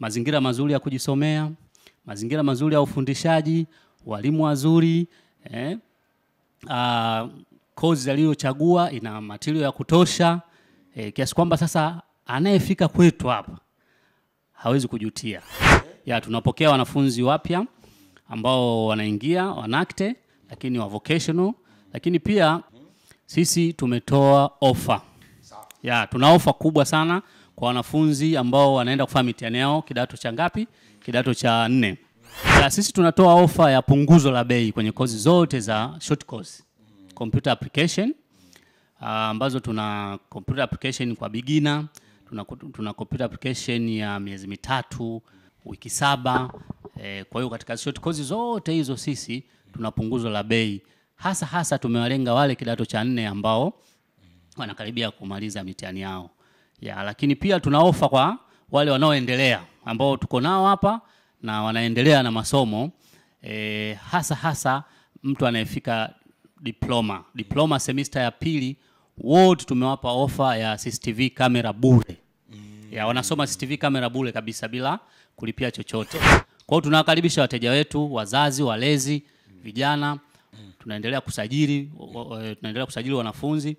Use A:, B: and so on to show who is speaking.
A: mazingira mazuri ya kujisomea, mazingira mazuri ya ufundishaji, walimu wazuri, kozi aliyochagua ina material ya kutosha, kiasi kwamba sasa anayefika kwetu hapa hawezi kujutia. Tunapokea wanafunzi wapya ambao wanaingia wanakte, lakini wa vocational, lakini pia sisi tumetoa offer. Tuna offer kubwa sana kwa wanafunzi ambao wanaenda kufanya mitihani yao kidato cha ngapi? Kidato cha 4. Sisi tunatoa offer ya punguzo la bei kwenye kozi zote za short course. Computer application, ambazo tuna computer application kwa beginner, tuna computer application ya miezi 3, wiki 7. Kwa hiyo katika short course zote hizo sisi tuna punguzo la bei. Hasa tumewalenga wale kidato cha 4 ambao wanakaribia kumaliza mitihani yao. Lakini pia tuna offer kwa wale wanaoendelea ambao tuko nao hapa na wanaendelea na masomo. Hasa mtu anayefika diploma semester ya 2, wote tumewapa offer ya CCTV kamera bure. Wanasoma CCTV kamera bure kabisa bila kulipia chochote. Kwa hiyo tunawakaribisha wateja wetu, wazazi, walezi, vijana. Tunaendelea kusajili wanafunzi.